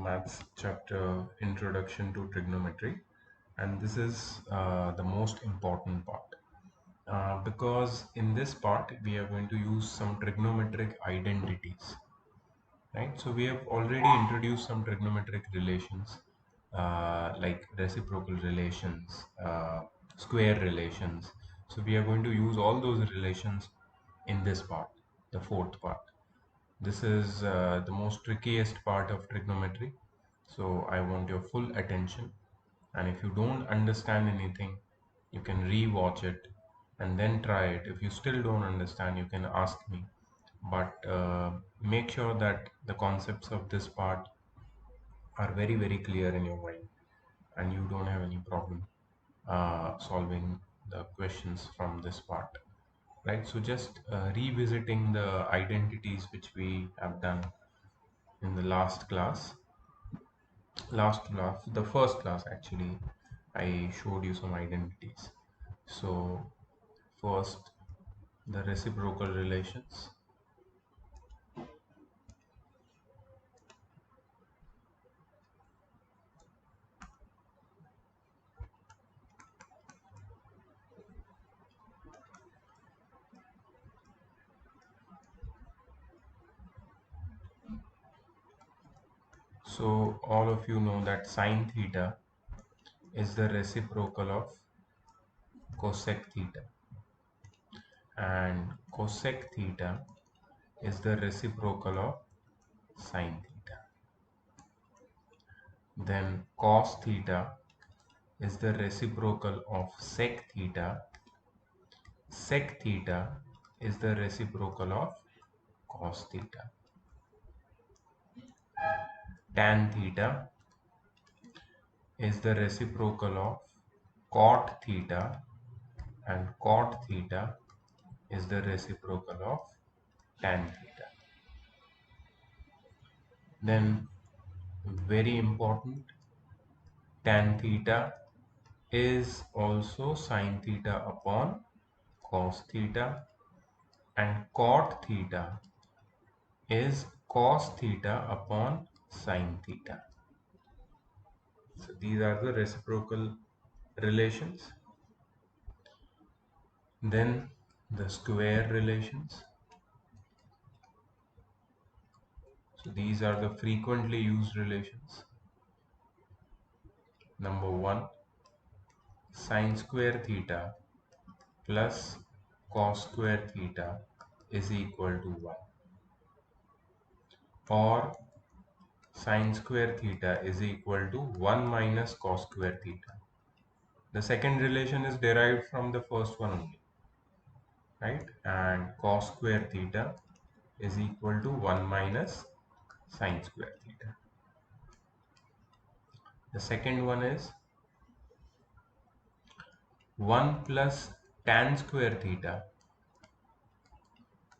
Maths chapter Introduction to Trigonometry, and this is the most important part because in this part we are going to use some trigonometric identities, right? So we have already introduced some trigonometric relations like reciprocal relations, square relations. So we are going to use all those relations in this part, the fourth part. This is the most trickiest part of trigonometry. So I want your full attention. And if you don't understand anything, you can re-watch it and then try it. If you still don't understand, you can ask me. But make sure that the concepts of this part are very, very clear in your mind and you don't have any problem solving the questions from this part. Right, so just revisiting the identities which we have done in the last class, the first class actually, I showed you some identities. So first, the reciprocal relations. So all of you know that sine theta is the reciprocal of cosec theta, and cosec theta is the reciprocal of sine theta. Then cos theta is the reciprocal of sec theta. Sec theta is the reciprocal of cos theta. Tan theta is the reciprocal of cot theta, and cot theta is the reciprocal of tan theta. Then, very important, tan theta is also sine theta upon cos theta, and cot theta is cos theta upon sine theta. So these are the reciprocal relations. Then the square relations. So these are the frequently used relations. Number one, sine square theta plus cos square theta is equal to 1, or sine square theta is equal to 1 minus cos square theta. The second relation is derived from the first one only, right? And cos square theta is equal to 1 minus sine square theta. The second one is 1 plus tan square theta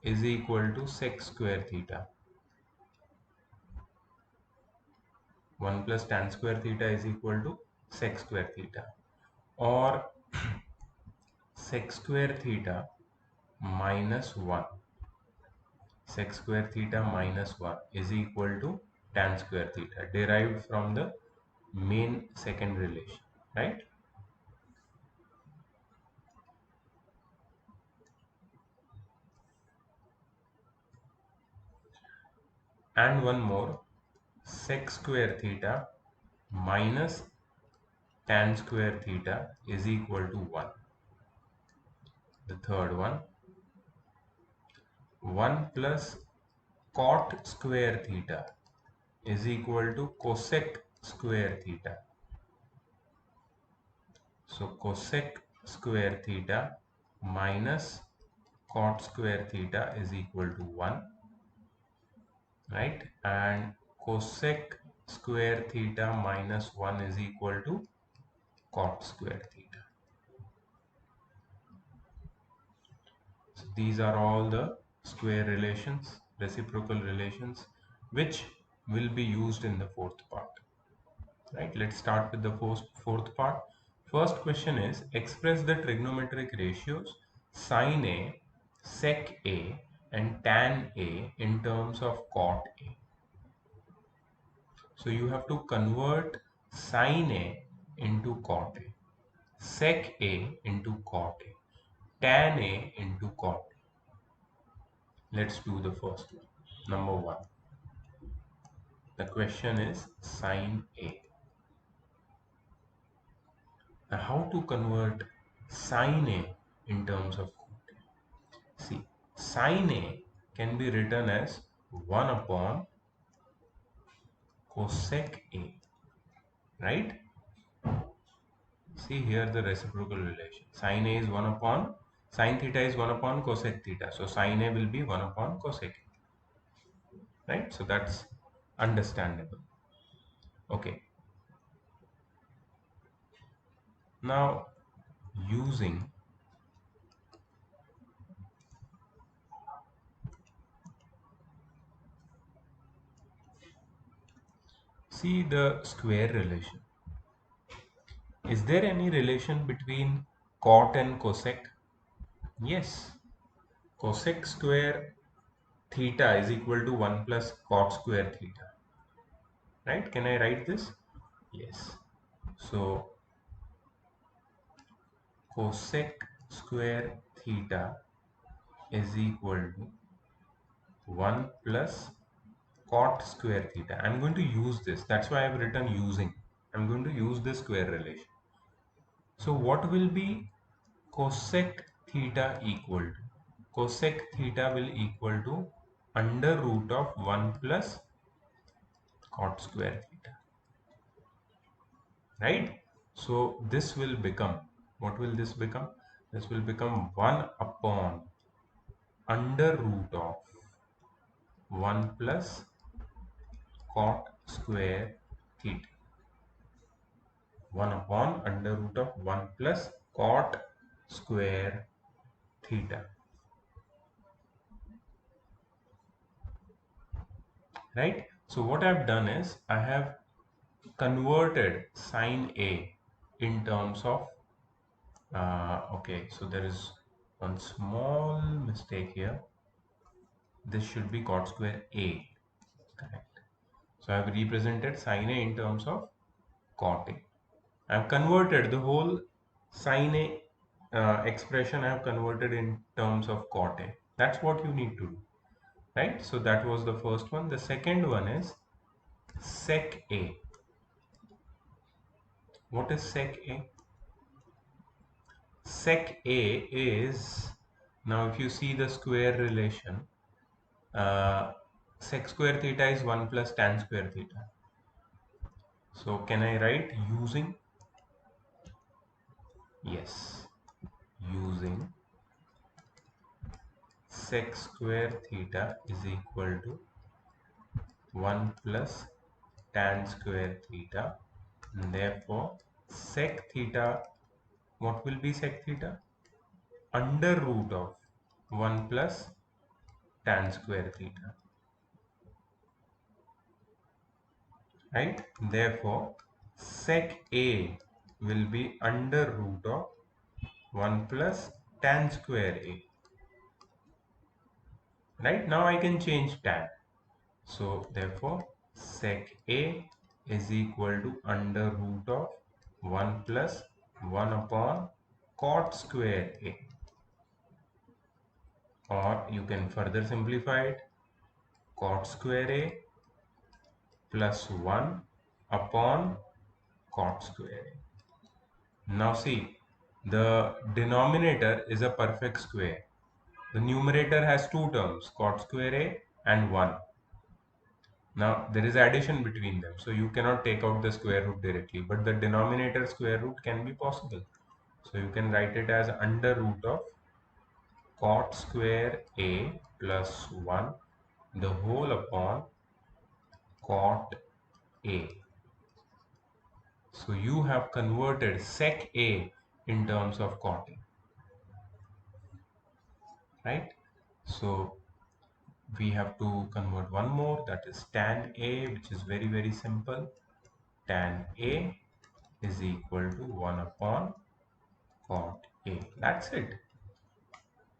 is equal to sec square theta. 1 plus tan square theta is equal to sec square theta, or sec square theta minus 1. Sec square theta minus 1 is equal to tan square theta, derived from the main second relation, right? And one more, sec square theta minus tan square theta is equal to 1. The third one, 1 plus cot square theta is equal to cosec square theta. So cosec square theta minus cot square theta is equal to 1, right? And cosec square theta minus 1 is equal to cot square theta. So these are all the square relations, reciprocal relations, which will be used in the fourth part. Right, let's start with the fourth part. First question is, express the trigonometric ratios sin A, sec A and tan A in terms of cot A. So you have to convert sine A into cot A, sec A into cot A, tan A into cot A. Let's do the first one. Number one. The question is sine A. Now how to convert sine A in terms of cot A? See, sine A can be written as 1 upon cosec A, right? See here the reciprocal relation. Sine A is 1 upon, sine theta is 1 upon cosec theta. So sine A will be 1 upon cosec A, right? So that's understandable. Okay. Now using see the square relation. Is there any relation between cot and cosec? Yes. Cosec square theta is equal to 1 plus cot square theta. Right? Can I write this? Yes. So cosec square theta is equal to 1 plus cot square theta. I'm going to use this. That's why I've written using. I'm going to use this square relation. So what will be cosec theta equal to? Cosec theta will equal to under root of 1 plus cot square theta. Right? So this will become, what will this become? This will become 1 upon under root of 1 plus cot square theta. 1 upon under root of 1 plus cot square theta. Right? So what I've done is I have converted sine A in terms of okay, so there is one small mistake here. This should be cot square A, correct? So I have represented sine A in terms of cot A. I have converted the whole sine A expression. I have converted in terms of cot A. That's what you need to do, right? So that was the first one. The second one is sec A. What is sec A? Sec A is, now if you see the square relation, sec square theta is 1 plus tan square theta. So can I write using? Yes, using sec square theta is equal to 1 plus tan square theta. And therefore, sec theta, what will be sec theta? Under root of 1 plus tan square theta. Right? Therefore, sec A will be under root of 1 plus tan square A. Right? Now I can change tan. So therefore, sec A is equal to under root of 1 plus 1 upon cot square A. Or you can further simplify it, cot square A plus 1 upon cot square A. Now see, the denominator is a perfect square. The numerator has two terms, cot square A and 1. Now there is addition between them, so you cannot take out the square root directly, but the denominator square root can be possible. So you can write it as under root of cot square A plus 1 the whole upon cot A. So you have converted sec A in terms of cot A, right? So we have to convert one more, that is tan A, which is very, very simple. Tan A is equal to 1 upon cot A. That's it.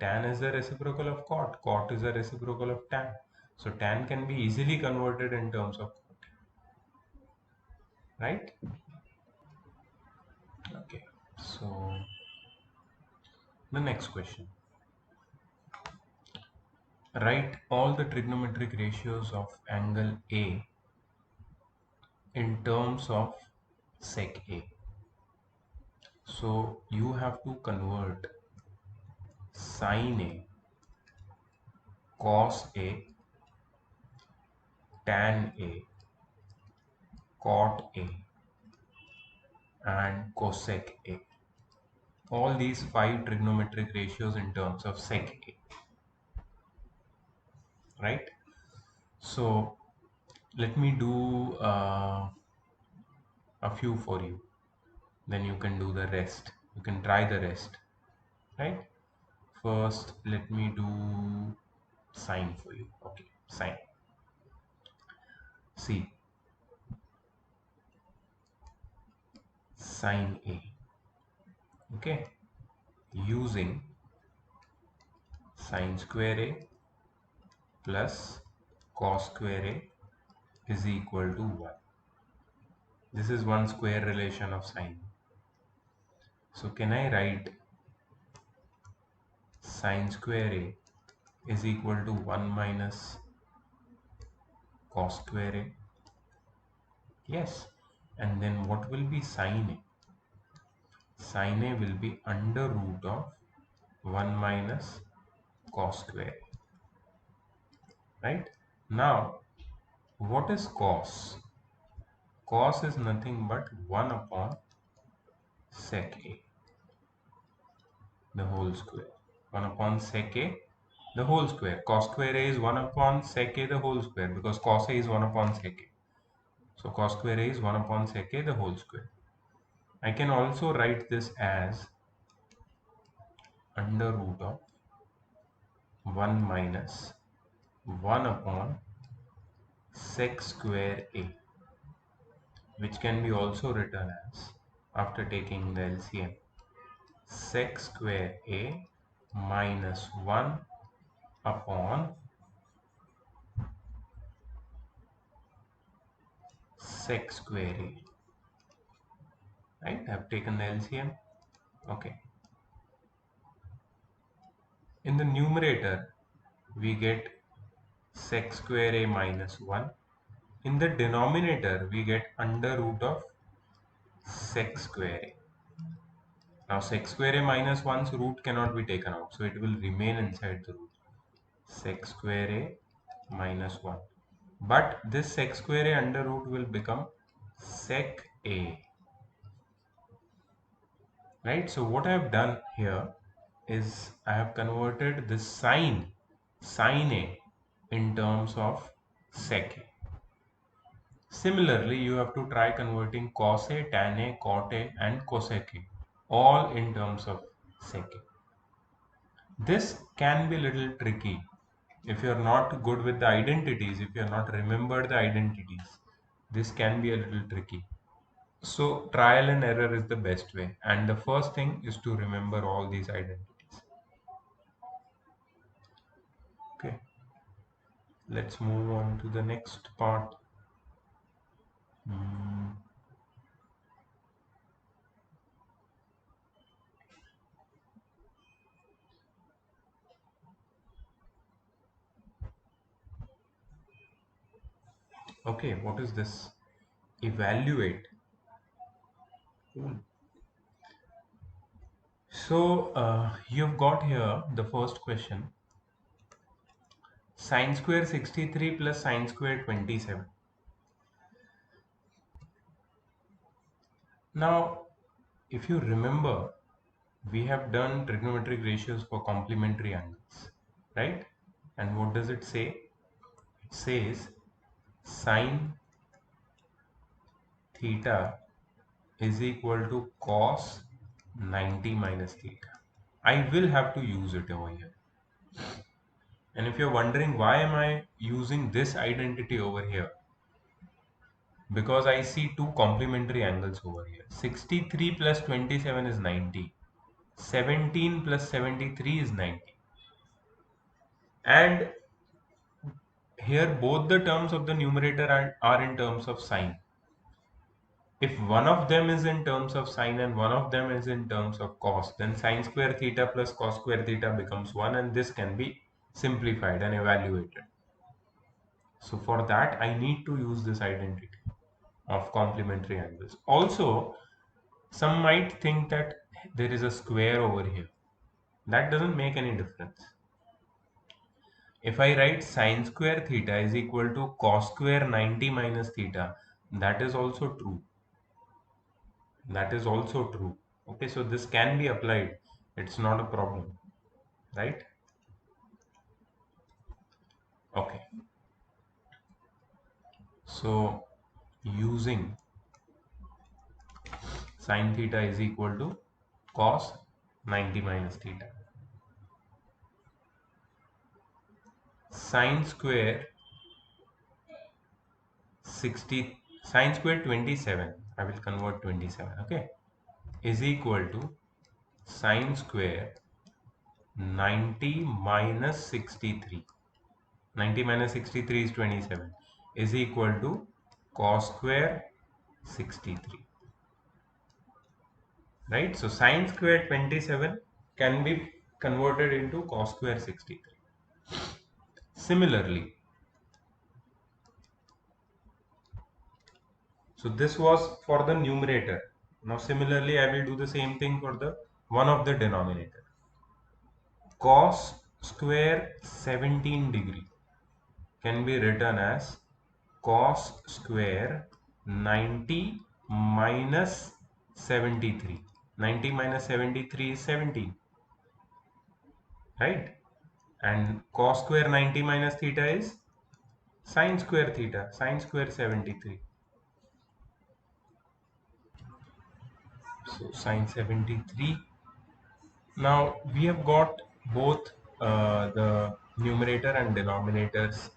Tan is the reciprocal of cot. Cot is the reciprocal of tan. So tan can be easily converted in terms of cot. right? Okay, so the next question. Write all the trigonometric ratios of angle A in terms of sec A. So you have to convert sin A, cos A, tan A, cot A, and cosec A. All these five trigonometric ratios in terms of sec A, right? So let me do a few for you. Then you can do the rest. You can try the rest, right? First, let me do sine for you. Okay, sine. See, sine A. Okay, using sine square A plus cos square A is equal to 1. This is one square relation of sine. So can I write sine square A is equal to 1 minus cos square A? Yes. And then what will be sine A? Sine A will be under root of 1 minus cos square A. Right? Now, what is cos? Cos is nothing but 1 upon sec A, the whole square. 1 upon sec A, the whole square. Cos square A is 1 upon sec A, the whole square, because cos A is 1 upon sec A. So cos square A is 1 upon sec A, the whole square. I can also write this as under root of 1 minus 1 upon sec square A, which can be also written as, after taking the LCM, sec square A minus 1 upon sec square A. Right? I've taken the LCM. Okay. In the numerator, we get sec square A minus 1. In the denominator, we get under root of sec square A. Now, sec square A minus 1's root cannot be taken out, so it will remain inside the root. Sec square A minus 1. But this sec square A under root will become sec A. Right? So what I have done here is I have converted this sine A in terms of sec A. Similarly, you have to try converting cos A, tan A, cot A, and cosec A, all in terms of sec A. This can be a little tricky if you're not good with the identities, if you're not remembered the identities. This can be a little tricky. So trial and error is the best way. And the first thing is to remember all these identities. Okay, let's move on to the next part. Hmm. Okay, what is this? Evaluate. Cool. So you've got here the first question. Sine square 63 plus sine square 27. Now, if you remember, we have done trigonometric ratios for complementary angles, right? And what does it say? It says sine theta is equal to cos 90 minus theta. I will have to use it over here. And if you're wondering why am I using this identity over here, because I see two complementary angles over here. 63 plus 27 is 90. 17 plus 73 is 90. And here both the terms of the numerator are in terms of sine. If one of them is in terms of sine and one of them is in terms of cos, then sine square theta plus cos square theta becomes 1, and this can be simplified and evaluated. So for that, I need to use this identity of complementary angles. Also, some might think that there is a square over here. That doesn't make any difference. If I write sine square theta is equal to cos square 90 minus theta, that is also true. That is also true. Okay, so this can be applied. It's not a problem, right? Okay, so using sine theta is equal to cos 90 minus theta. Sine square 60, sine square 27, I will convert 27, okay, is equal to sine square 90 minus 63. 90 minus 63 is 27, is equal to cos square 63, right? So sine square 27 can be converted into cos square 63. Similarly, so this was for the numerator. Now similarly, I will do the same thing for the one of the denominator. Cos square 17 degree can be written as cos square 90 minus 73. 90 minus 73 is 17, right? And cos square 90 minus theta is sine square theta, sine square 73. So sine 73. Now we have got both the numerator and denominators,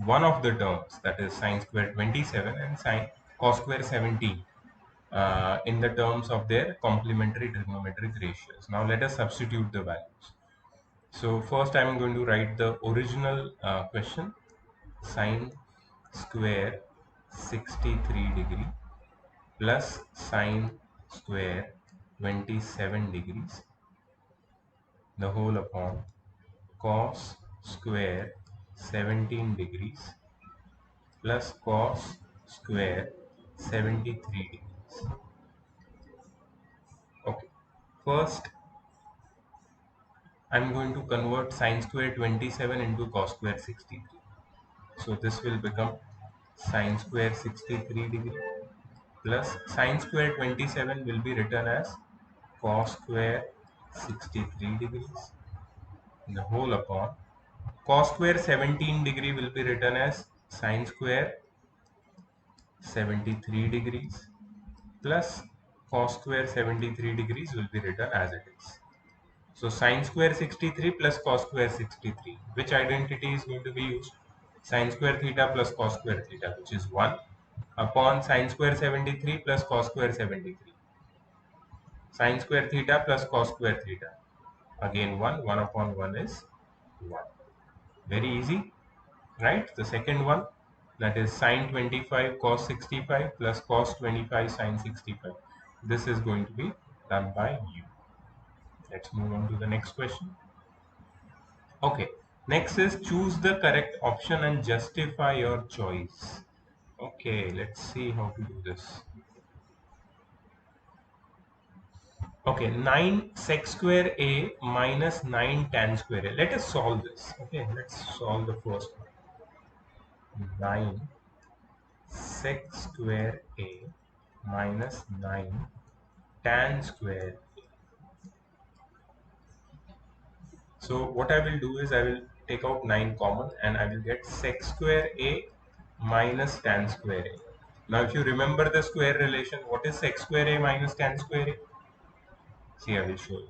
one of the terms, that is sine square 27 and sine cos square 17, in the terms of their complementary trigonometric ratios. Now let us substitute the values. So first I am going to write the original question, sine square 63 degree plus sine square 27 degrees, the whole upon cos square 17 degrees plus cos square 73 degrees. Okay, first I'm going to convert sine square 27 into cos square 63. So this will become sine square 63 degree plus sine square 27 will be written as cos square 63 degrees, the whole upon cos square 17 degree will be written as sine square 73 degrees plus cos square 73 degrees will be written as it is. So sine square 63 plus cos square 63. Which identity is going to be used? Sine square theta plus cos square theta, which is 1 upon sine square 73 plus cos square 73. Sine square theta plus cos square theta. Again 1, 1 upon 1 is 1. Very easy, right? The second one, that is sine 25 cos 65 plus cos 25 sine 65. This is going to be done by you. Let's move on to the next question. Okay, next is choose the correct option and justify your choice. Okay, let's see how to do this. Okay, 9 sec square a minus 9 tan square a. Let us solve this. Okay, let's solve the first one. 9 sec square a minus 9 tan square. So what I will do is I will take out 9 common and I will get sec square a minus tan square a. Now if you remember the square relation, what is sec square a minus tan square a? See, I will show you.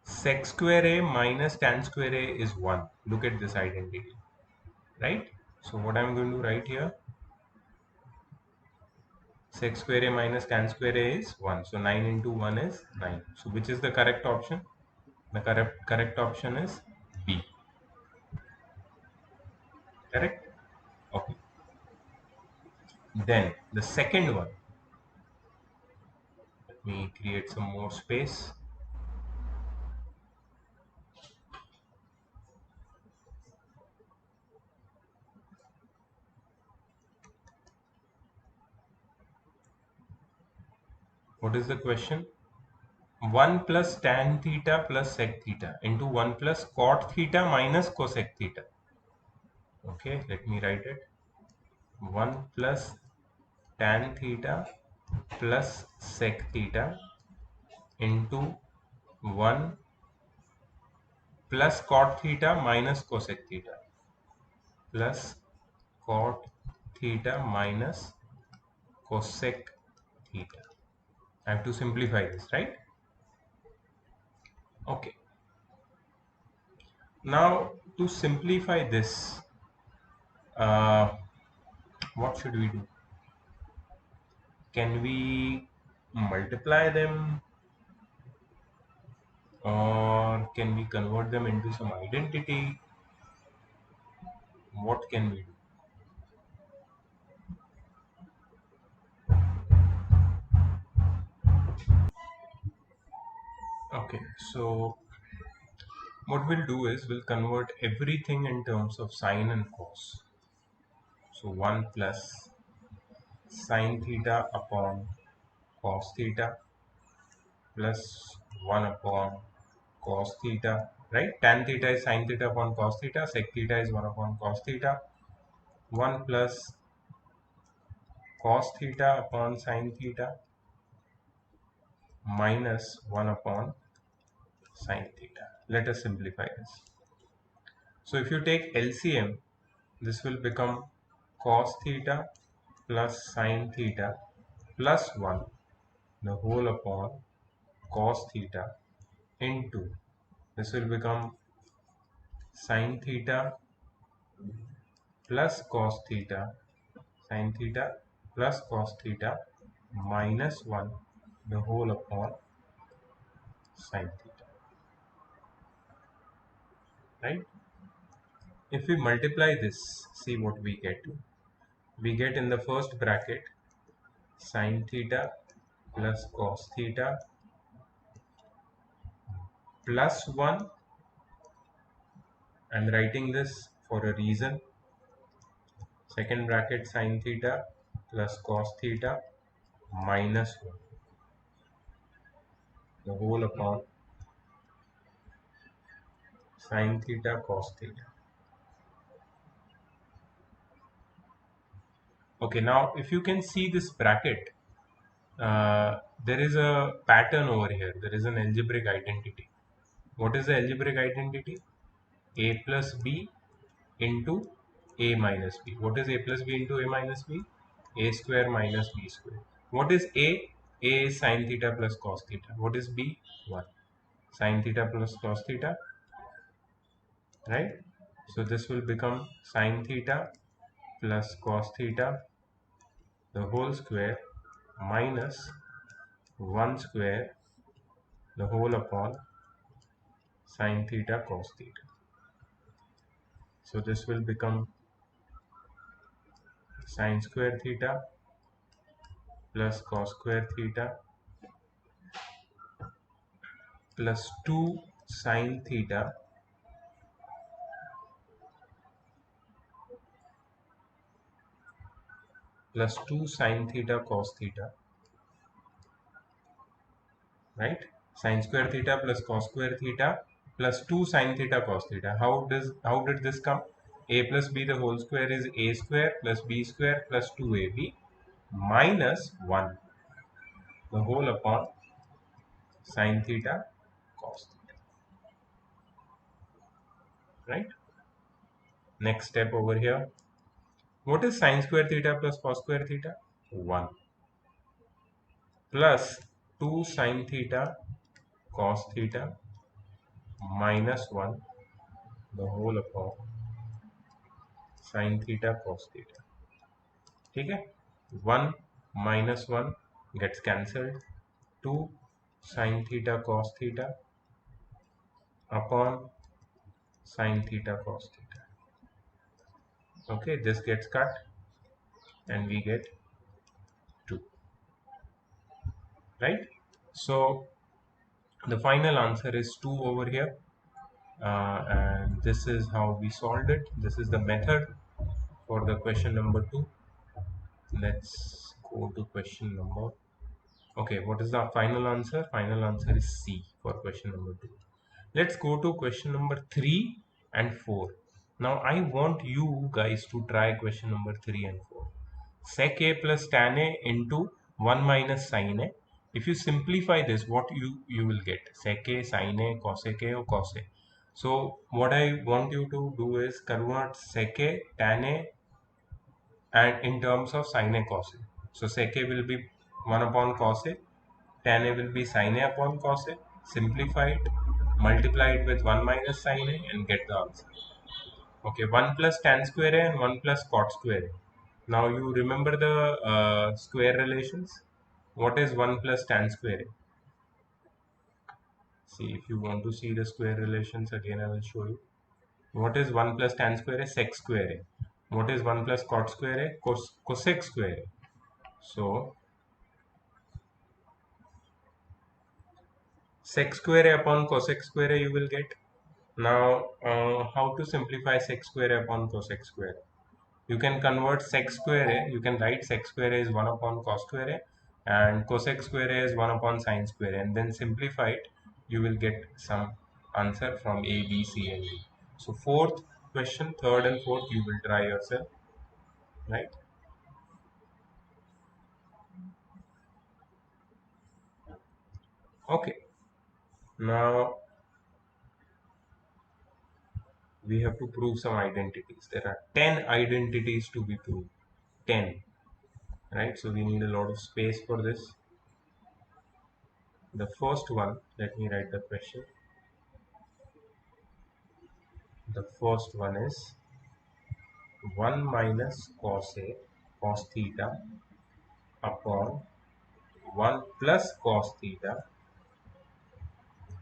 Sec square a minus tan square a is 1. Look at this identity, right? So what I'm going to write here, sec square a minus tan square a is 1. So 9 into 1 is 9. So which is the correct option? The correct option is B. Correct? Okay. Then the second one, let me create some more space. What is the question? 1 plus tan theta plus sec theta into 1 plus cot theta minus cosec theta. Okay, let me write it. 1 plus tan theta plus sec theta into 1 plus cot theta minus cosec theta plus cot theta minus cosec theta. I have to simplify this, right? Okay. Now to simplify this, what should we do? Can we multiply them, or can we convert them into some identity? What can we do? Okay, so what we'll do is we'll convert everything in terms of sine and cos. So 1 plus sine theta upon cos theta plus 1 upon cos theta, right? Tan theta is sine theta upon cos theta, sec theta is 1 upon cos theta, 1 plus cos theta upon sine theta minus 1 upon sine theta. Let us simplify this. So if you take LCM, this will become cos theta plus sine theta plus 1, the whole upon cos theta into, this will become sine theta plus cos theta, sine theta plus cos theta minus 1, the whole upon sine theta, right? If we multiply this, see what we get. We get in the first bracket sine theta plus cos theta plus 1. I'm writing this for a reason. Second bracket sine theta plus cos theta minus 1, the whole upon sine theta cos theta. Okay, now if you can see this bracket, there is a pattern over here. There is an algebraic identity. What is the algebraic identity? A plus b into a minus b. What is a plus b into a minus b? A square minus b square. What is a? A is sine theta plus cos theta. What is b? 1. Sine theta plus cos theta, right? So this will become sine theta plus cos theta, the whole square, minus 1 square, the whole upon sine theta cos theta. So this will become sine square theta plus cos square theta plus 2 sine theta plus 2 sine theta cos theta, right? Sine square theta plus cos square theta plus 2 sine theta cos theta. How did this come? A plus b the whole square is a square plus b square plus 2ab minus 1, the whole upon sine theta cos theta, right? Next step over here. What is sine square theta plus cos square theta? 1 plus 2 sine theta cos theta minus 1, the whole upon sine theta cos theta. ठीक है? 1 minus 1 gets cancelled. 2 sine theta cos theta upon sine theta cos theta. Okay, this gets cut and we get 2, right? So the final answer is 2 over here. And this is how we solved it. This is the method for the question number 2. Let's go to question number. Okay, what is the final answer? Final answer is C for question number 2. Let's go to question number 3 and 4. Now I want you guys to try question number 3 and 4. Sec A plus tan A into 1 minus sin A. If you simplify this, what you will get? Sec A, sin A, cosec A or cos A. So what I want you to do is convert sec A, tan A and in terms of sin A, cos A. So sec A will be 1 upon cos A, tan A will be sin A upon cos A. Simplify it, multiply it with 1 minus sin A and get the answer. Okay, 1 plus tan square A and 1 plus cot square A. Now you remember the square relations. What is 1 plus tan square A? See, if you want to see the square relations again, I will show you. What is 1 plus tan square A? Sec square A. What is 1 plus cot square A? Cosec square A. So sec square A upon cosec square A you will get. Now, how to simplify sec square A upon cosec square A? You can convert sec square A, you can write sec square A is 1 upon cos square A and cosec square A is 1 upon sin square A, and then simplify it, you will get some answer from A, B, C and D. So fourth question, third and fourth you will try yourself, right? Okay, now we have to prove some identities. There are 10 identities to be proved, 10, right? So we need a lot of space for this. The first one, let me write the question. The first one is 1 minus cos A cos theta upon 1 plus cos theta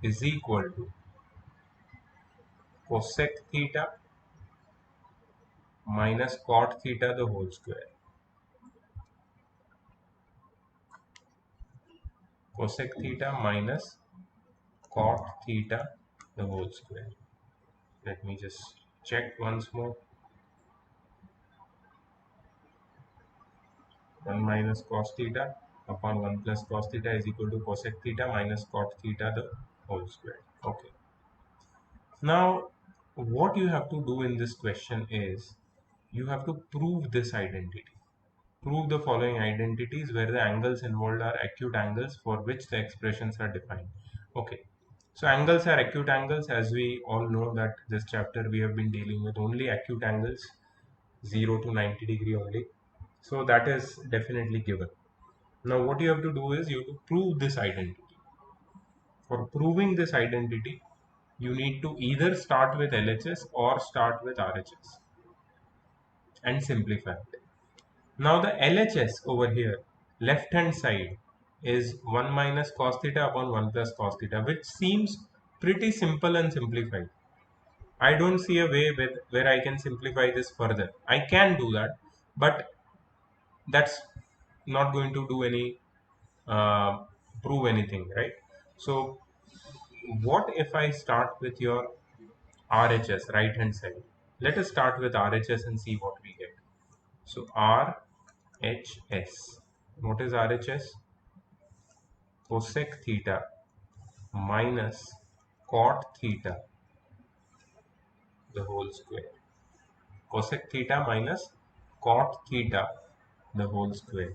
is equal to cosec theta minus cot theta the whole square. Cosec theta minus cot theta the whole square. Let me just check once more. 1 minus cos theta upon 1 plus cos theta is equal to cosec theta minus cot theta the whole square. Okay. Now, what you have to do in this question is you have to prove this identity. Prove the following identities where the angles involved are acute angles for which the expressions are defined. Okay. So angles are acute angles. As we all know that this chapter we have been dealing with only acute angles, 0 to 90 degree only. So that is definitely given. Now what you have to do is you have to prove this identity. For proving this identity, you need to either start with LHS or start with RHS and simplify it. Now the LHS over here, left hand side, is 1 minus cos theta upon 1 plus cos theta, which seems pretty simple and simplified. I don't see a way where I can simplify this further. I can do that, but that's not going to do any prove anything, right? So what if I start with your RHS, right hand side? Let us start with RHS and see what we get. So RHS. What is RHS? Cosec theta minus cot theta the whole square. Cosec theta minus cot theta the whole square.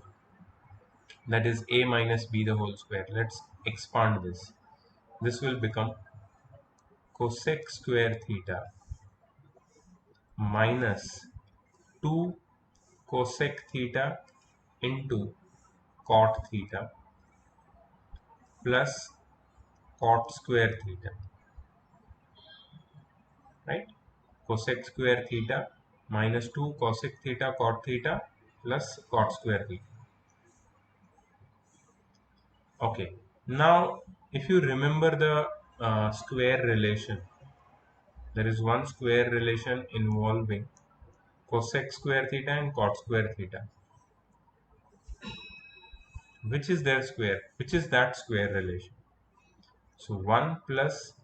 That is A minus B the whole square. Let's expand this. This will become cosec square theta minus 2 cosec theta into cot theta plus cot square theta, right? Cosec square theta minus 2 cosec theta cot theta plus cot square theta. Okay, now if you remember the square relation, there is one square relation involving cosec square theta and cot square theta. Which is their square? Which is that square relation? So 1 plus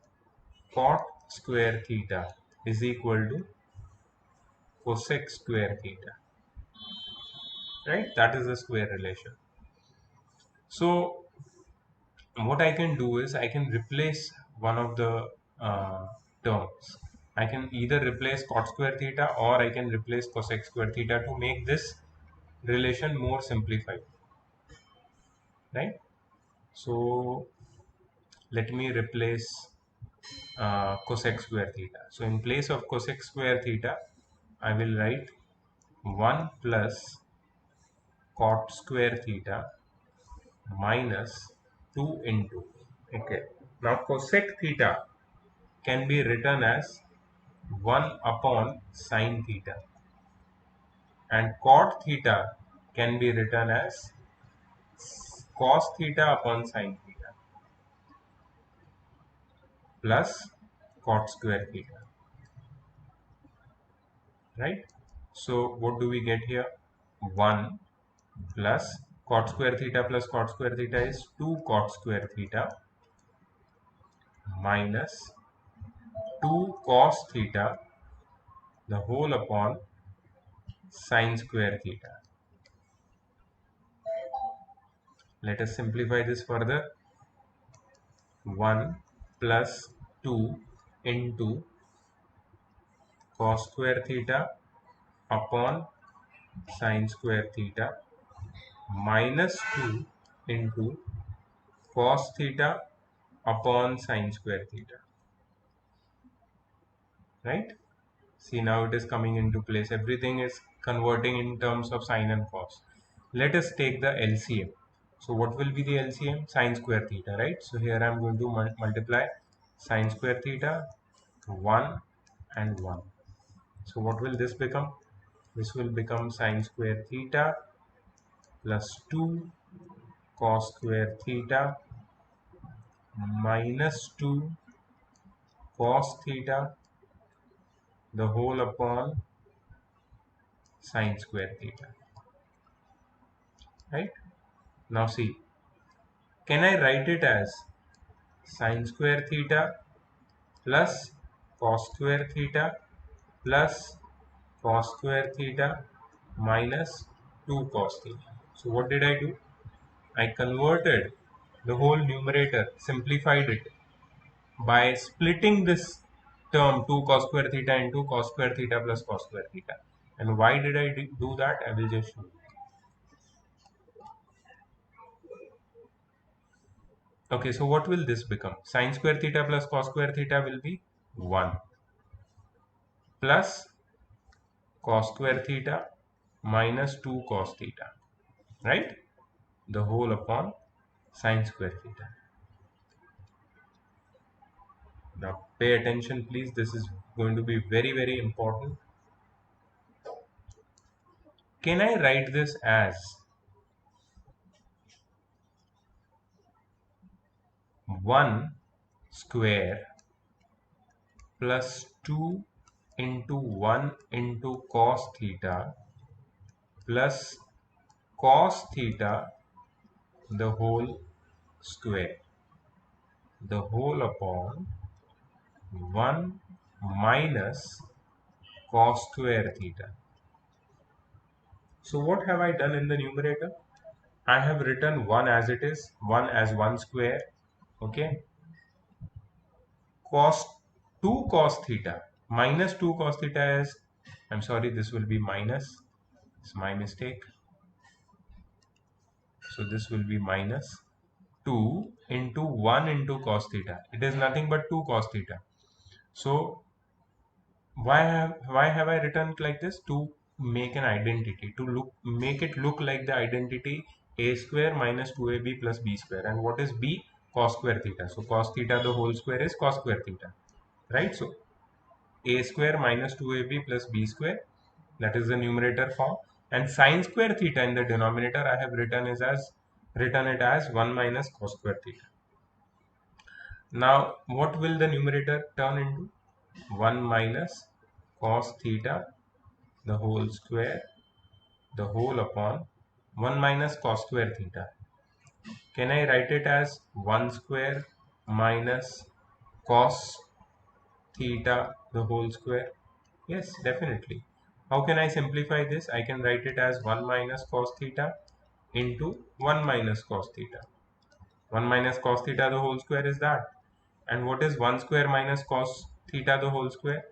cot square theta is equal to cosec square theta, right? That is the square relation. So what I can do is I can replace one of the terms. I can either replace cot square theta or I can replace cosec square theta to make this relation more simplified, right? So let me replace cosec square theta. So in place of cosec square theta, I will write 1 plus cot square theta minus 2 into. Okay. Now cosec theta can be written as 1 upon sine theta, and cot theta can be written as cos theta upon sine theta plus cot square theta, right? So what do we get here? 1 plus cot square theta plus cot square theta is 2 cot square theta minus 2 cos theta the whole upon sine square theta. Let us simplify this further. 1 plus 2 into cos square theta upon sine square theta minus 2 into cos theta upon sine square theta, right? See, now it is coming into place. Everything is converting in terms of sine and cos. Let us take the LCM. So what will be the LCM? Sine square theta, right? So here I am going to multiply sine square theta 1 and 1. So what will this become? This will become sine square theta plus 2 cos square theta minus 2 cos theta the whole upon sine square theta, right? Now see, can I write it as sine square theta plus cos square theta plus cos square theta minus 2 cos theta? So what did I do? I converted the whole numerator, simplified it by splitting this term 2 cos square theta into cos square theta plus cos square theta. And why did I do that? I will just show you. Okay, so what will this become? Sine square theta plus cos square theta will be 1 plus cos square theta minus 2 cos theta, right? The whole upon sine square theta. Now pay attention please, this is going to be very, very important. Can I write this as 1 square plus 2 into 1 into cos theta plus cos theta the whole square, the whole upon 1 minus cos square theta. So what have I done in the numerator? I have written 1 as it is, 1 as 1 square, okay? Cos 2 cos theta minus 2 cos theta is, I'm sorry, this will be minus, it's my mistake. So this will be minus 2 into 1 into cos theta. It is nothing but 2 cos theta. So why have I written it like this? To make an identity, to make it look like the identity a square minus 2ab plus b square. And what is b? Cos square theta. So cos theta the whole square is cos square theta, right? So a square minus 2ab plus b square, that is the numerator form, and sine square theta in the denominator I have written it as 1 minus cos square theta. Now what will the numerator turn into? 1 minus cos theta the whole square, the whole upon 1 minus cos square theta. Can I write it as 1 square minus cos theta the whole square? Yes, definitely. How can I simplify this? I can write it as 1 minus cos theta into 1 minus cos theta. 1 minus cos theta the whole square is that. And what is 1 square minus cos theta the whole square?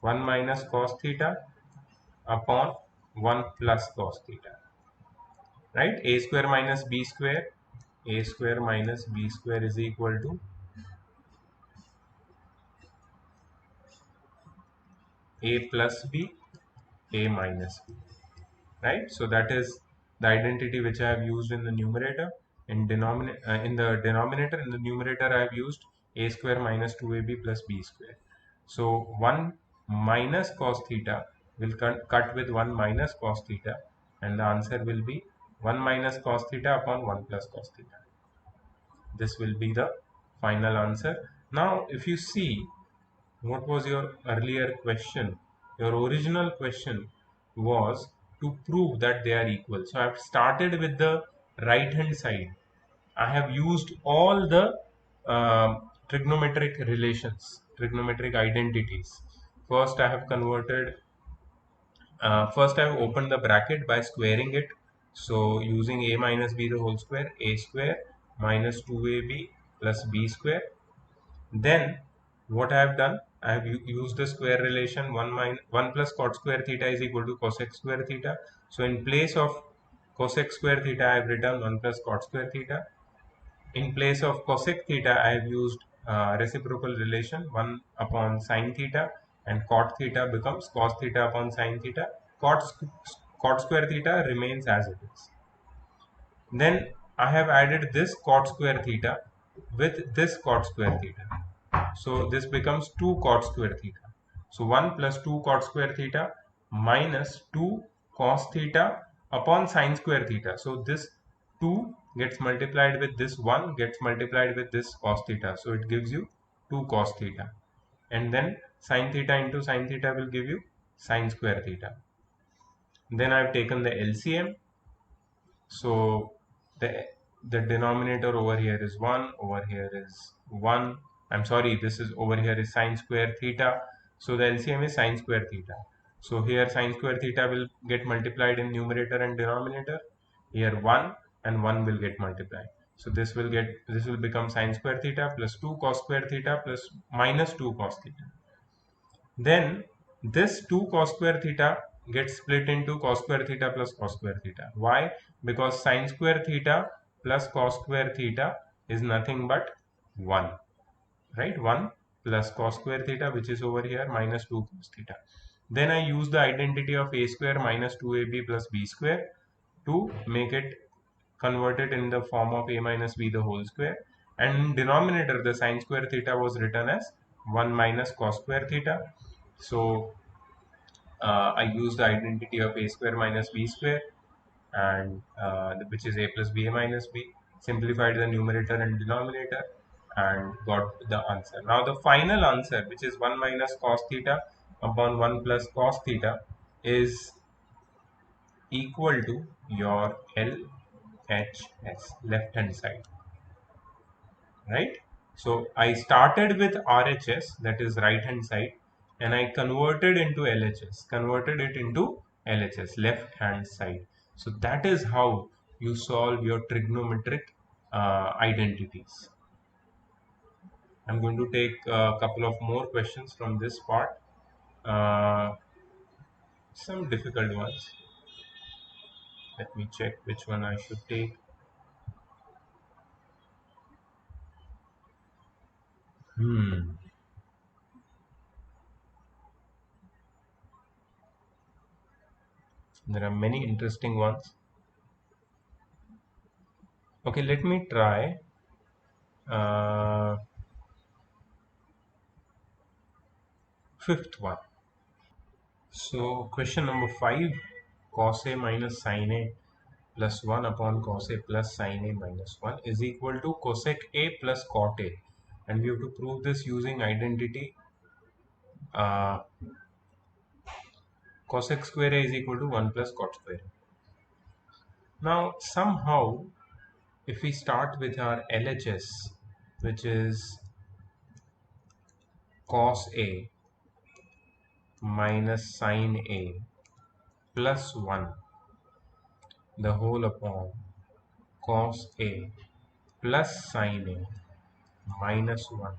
1 minus cos theta upon 1 plus cos theta. Right? A square minus b square. A square minus b square is equal to a plus b, a minus b. Right? So that is the identity which I have used in the numerator. In the denominator, in the numerator, I have used a square minus 2ab plus b square. So 1 minus cos theta will cut with 1 minus cos theta, and the answer will be 1 minus cos theta upon 1 plus cos theta. This will be the final answer. Now, if you see, what was your earlier question? Your original question was to prove that they are equal. So I've started with the right hand side. I have used all the trigonometric relations, trigonometric identities. First, I have converted. First, I have opened the bracket by squaring it. So using a minus b the whole square, a square minus 2ab plus b square. Then what I have done, I have used the square relation 1 plus cot square theta is equal to cosec square theta. So in place of cosec square theta, I have written 1 plus cot square theta. In place of cosec theta, I have used reciprocal relation 1 upon sine theta, and cot theta becomes cos theta upon sine theta. Cot square theta remains as it is. Then I have added this cot square theta with this cot square theta. So this becomes 2 cot square theta. So 1 plus 2 cot square theta minus 2 cos theta upon sine square theta. So this 2 gets multiplied with this 1 gets multiplied with this cos theta. So it gives you 2 cos theta. And then sine theta into sine theta will give you sine square theta. Then I have taken the LCM. So the denominator over here is 1, over here is 1. I'm sorry, this is over here is sine square theta. So the LCM is sine square theta. So here sine square theta will get multiplied in numerator and denominator. Here 1 and 1 will get multiplied. So this will become sine square theta plus 2 cos square theta plus minus 2 cos theta. Then this 2 cos square theta gets split into cos square theta plus cos square theta. Why? Because sine square theta plus cos square theta is nothing but 1. Right? 1 plus cos square theta, which is over here, minus 2 cos theta. Then I use the identity of a square minus 2ab plus b square to make it converted in the form of a minus b the whole square. And in denominator, the sine square theta was written as 1 minus cos square theta. So I use the identity of a square minus b square, and which is a plus b minus b, simplified the numerator and denominator, and got the answer. Now the final answer, which is 1 minus cos theta upon 1 plus cos theta, is equal to your LHS, left hand side. Right? So I started with RHS, that is right hand side, and I converted into LHS, converted it into LHS, left hand side. So that is how you solve your trigonometric identities. I'm going to take a couple of more questions from this part, uh, some difficult ones. Let me check which one I should take. Hmm. There are many interesting ones. Okay, let me try. Fifth one. So question number 5, cos A minus sin A plus 1 upon cos A plus sin A minus 1 is equal to cosec A plus cot A. And we have to prove this using identity cosec square A is equal to 1 plus cot square A. Now somehow if we start with our LHS, which is cos A minus sin A plus 1 the whole upon cos A plus sin A minus 1.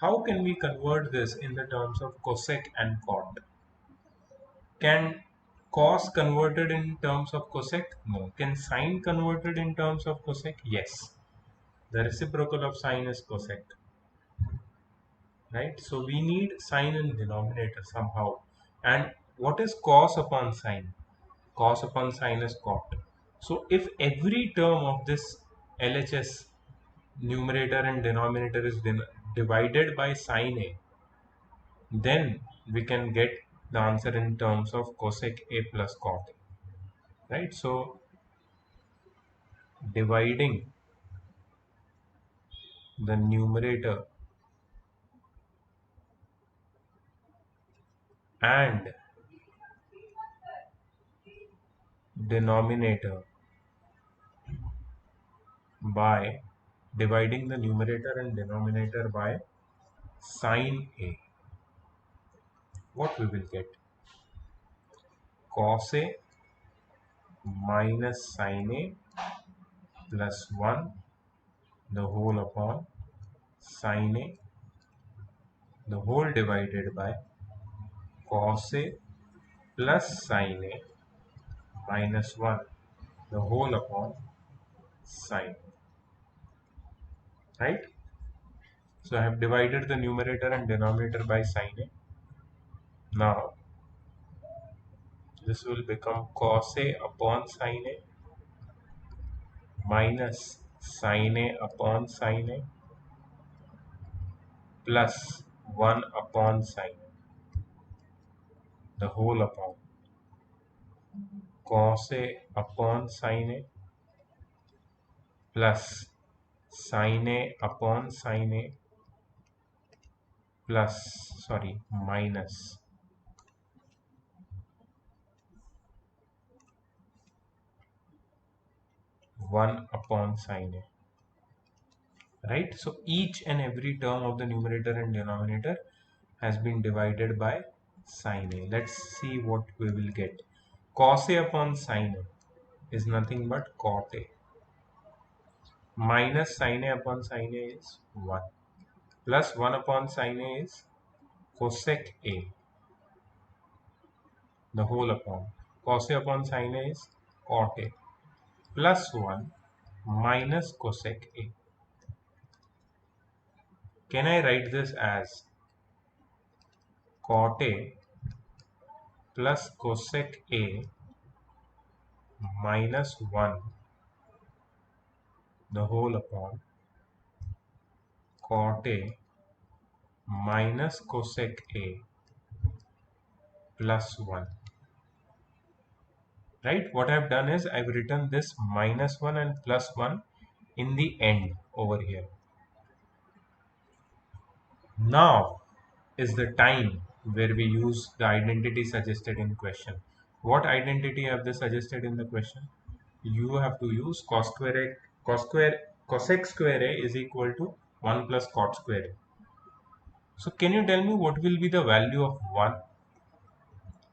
How can we convert this in the terms of cosec and cot? Can cos converted in terms of cosec? No. Can sin converted in terms of cosec? Yes. The reciprocal of sin is cosec. Right? So we need sin in denominator somehow. And what is cos upon sin? Cos upon sin is cot. So if every term of this LHS numerator and denominator is divided by sin A, then we can get the answer in terms of cosec A plus cot A. Right? So dividing the numerator and denominator by dividing the numerator and denominator by sin A, what we will get? Cos A minus sin A plus 1 the whole upon sin A the whole divided by cos A plus sin A minus 1 the whole upon sin, right? So I have divided the numerator and denominator by sin A. Now this will become cos A upon sin A minus sin A upon sin A plus 1 upon sin the whole upon cos A upon sin A plus sin A upon sin A plus minus 1 upon sin A. Right? So each and every term of the numerator and denominator has been divided by sin A. Let's see what we will get. Cos A upon sin A is nothing but cot A. Minus sin A upon sin A is 1. Plus 1 upon sin A is cosec A. The whole upon cos A upon sin A is cot A. Plus 1 minus cosec A. Can I write this as cot A plus cosec A minus 1 the whole upon cot A minus cosec A plus 1. Right? What I've done is I've written this minus 1 and plus 1 in the end over here. Now is the time where we use the identity suggested in question. What identity have they suggested in the question? You have to use cosec square A is equal to 1 plus cot square A. So can you tell me what will be the value of 1?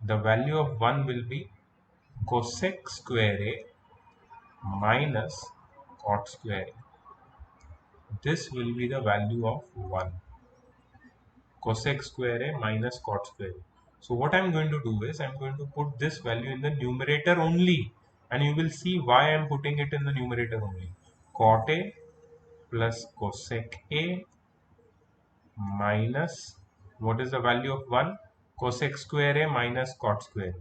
The value of 1 will be cosec square A minus cot square A. This will be the value of 1. Cosec square A minus cot square A. So what I'm going to do is I'm going to put this value in the numerator only, and you will see why I'm putting it in the numerator only. Cot A plus cosec A minus, what is the value of 1? Cosec square A minus cot square A.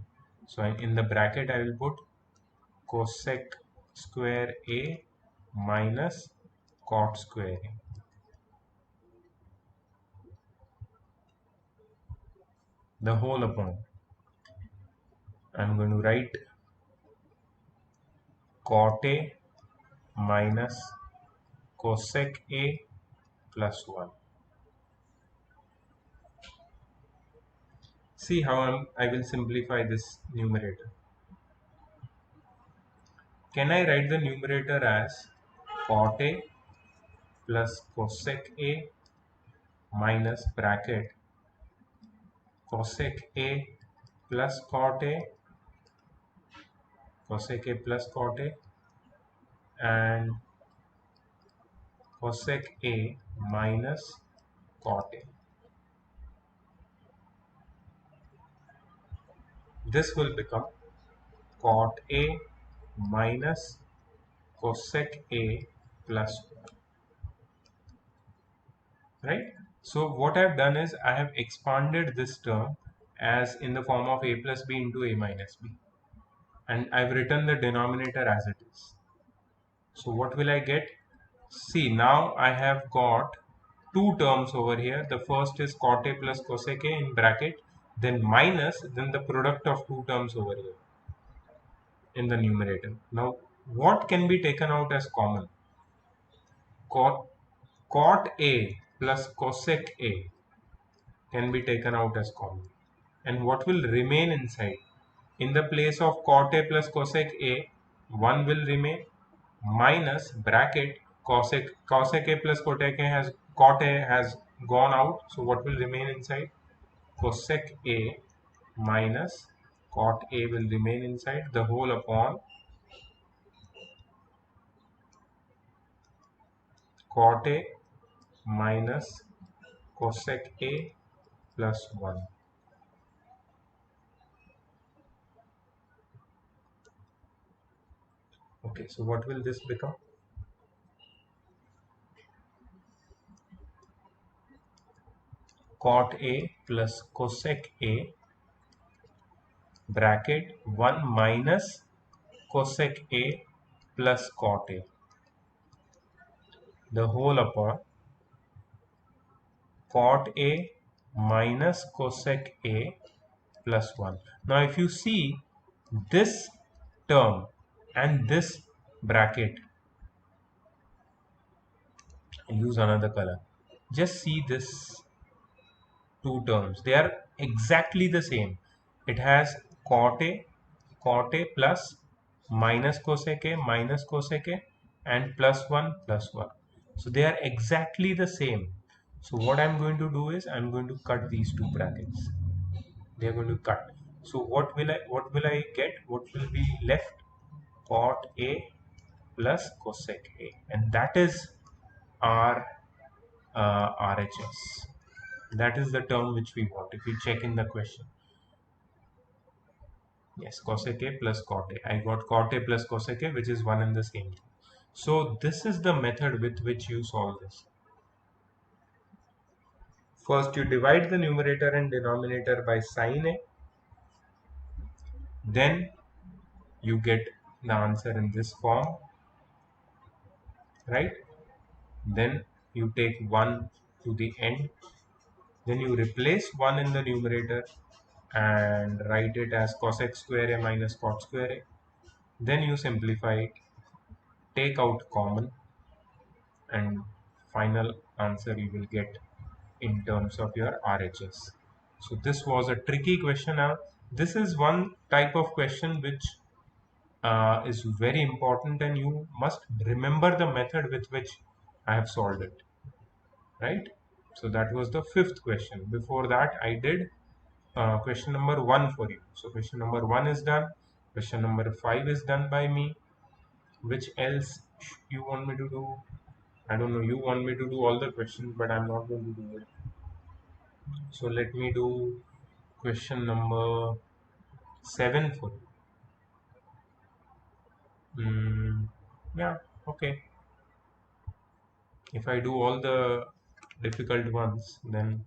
So in the bracket I will put cosec square A minus cot square A. The whole upon, I'm going to write cot A minus cosec A plus 1. see how I will simplify this numerator. Can I write the numerator as cot A plus cosec A minus bracket cosec A plus cot A, cosec A plus cot A, and cosec A minus cot A. This will become cot A minus cosec A plus 1, right? So what I've done is I have expanded this term as in the form of A plus B into A minus B, and I've written the denominator as it is. So what will I get? See, now I have got two terms over here. The first is cot A plus cosec A in bracket, then minus, then the product of two terms over here in the numerator. Now, what can be taken out as common? Cot, cot A plus cosec A can be taken out as common. And what will remain inside? In the place of cot A plus cosec A, 1 will remain minus bracket cosec A plus cot A has gone out. So what will remain inside? Cosec A minus cot A will remain inside, the whole upon cot A minus cosec A plus 1. Okay, so what will this become? Cot A plus cosec A bracket 1 minus cosec A plus cot A, the whole upon cot A minus cosec A plus 1. Now if you see this term and this bracket, I'll use another color. Just see this two terms. They are exactly the same. It has cot A plus minus cosec A minus cosec A and plus 1 plus 1. So they are exactly the same. So what I'm going to do is I'm going to cut these two brackets. They are going to cut. So what will I get? What will be left? Cot A plus cosec A, and that is our RHS. That is the term which we want. If you check in the question, yes, cosec A plus cot A. I got cot A plus cosec A, which is one and the same. So this is the method with which you solve this. First, you divide the numerator and denominator by sin A. Then you get the answer in this form, right? Then you take 1 to the end. Then you replace 1 in the numerator and write it as cosec square A minus cot square A. Then you simplify it, take out common, and final answer you will get in terms of your RHS. So this was a tricky question. Now this is one type of question which is very important, and you must remember the method with which I have solved it, right? So that was the fifth question. Before that I did question number 1 for you. So question number 1 is done. Question number 5 is done by me. Which else you want me to do? I don't know. You want me to do all the questions, but I'm not going to do it. So let me do question number 7 for you. Yeah, okay. If I do all the difficult ones, then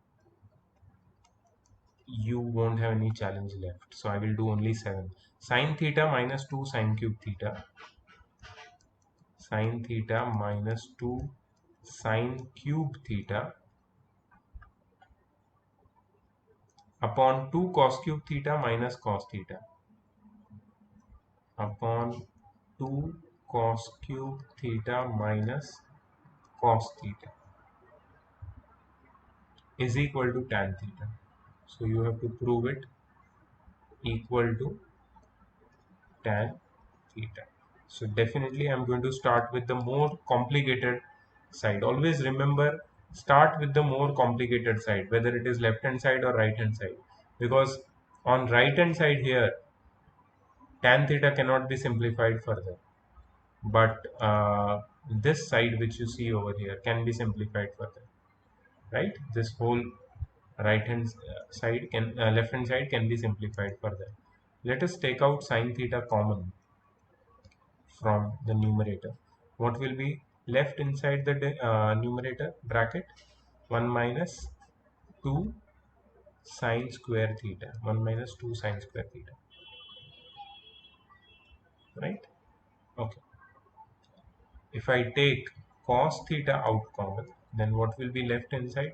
you won't have any challenge left. So I will do only 7. Sine theta minus 2 sine cube theta. Sine theta minus 2 sine cube theta upon 2 cos cube theta minus cos theta upon 2 cos cube theta minus cos theta is equal to tan theta. So you have to prove it equal to tan theta. So definitely I'm going to start with the more complicated side. Always remember, start with the more complicated side, whether it is left hand side or right hand side, because on right hand side here tan theta cannot be simplified further, but this side which you see over here can be simplified further, right? This whole right hand side can left hand side can be simplified further. Let us take out sine theta common from the numerator. What will be left inside the numerator bracket? 1 minus 2 sine square theta. 1 minus 2 sine square theta. Right? Okay. If I take cos theta out common, then what will be left inside?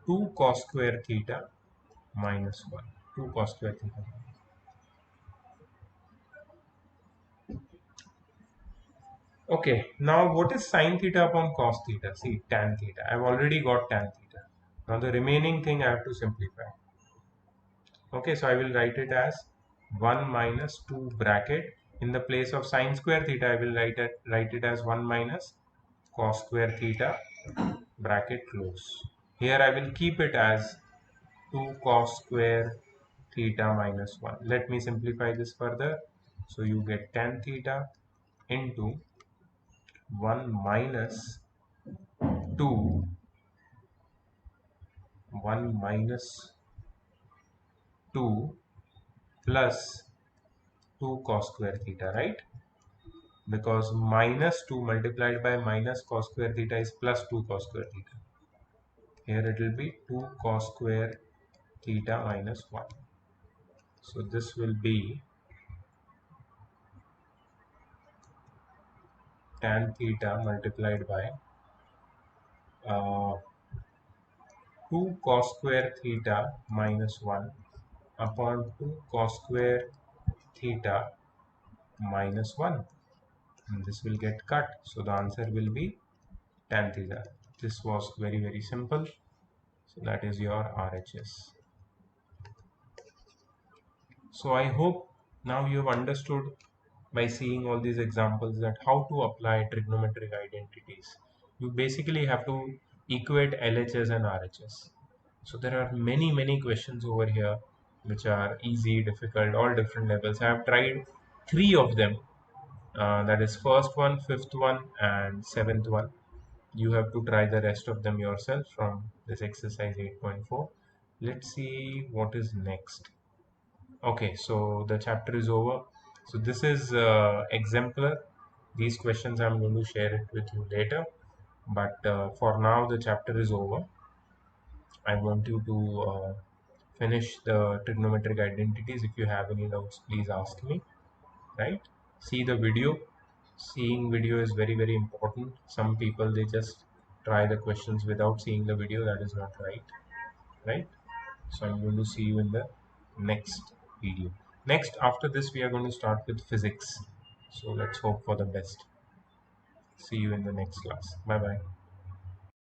2 cos square theta minus 1. 2 cos square theta. Okay, now what is sine theta upon cos theta? See, tan theta. I've already got tan theta. Now the remaining thing I have to simplify. Okay, so I will write it as 1 minus 2 bracket. In the place of sine square theta, I will write it as 1 minus cos square theta bracket close. Here I will keep it as 2 cos square theta minus 1. Let me simplify this further. So you get tan theta into 1 minus 2, 1 minus 2 plus 2 cos square theta, right? Because minus 2 multiplied by minus cos square theta is plus 2 cos square theta. Here it will be 2 cos square theta minus 1. So this will be tan theta multiplied by uh, 2 cos square theta minus 1 upon 2 cos square theta minus 1. And this will get cut. So the answer will be tan theta. This was very simple. So that is your RHS. So I hope now you have understood by seeing all these examples that how to apply trigonometric identities. You basically have to equate LHS and RHS. So there are many questions over here which are easy, difficult, all different levels. I have tried 3 of them. That is first one, fifth one, and seventh one. You have to try the rest of them yourself from this exercise 8.4. Let's see what is next. Okay, so the chapter is over. So this is exemplar. These questions I'm going to share it with you later. But for now, the chapter is over. I want you to finish the trigonometric identities. If you have any doubts, please ask me. Right? See the video. Seeing video is very important. Some people, they just try the questions without seeing the video. That is not right. Right? So I'm going to see you in the next video. Next, after this, we are going to start with physics. So let's hope for the best. See you in the next class. Bye bye.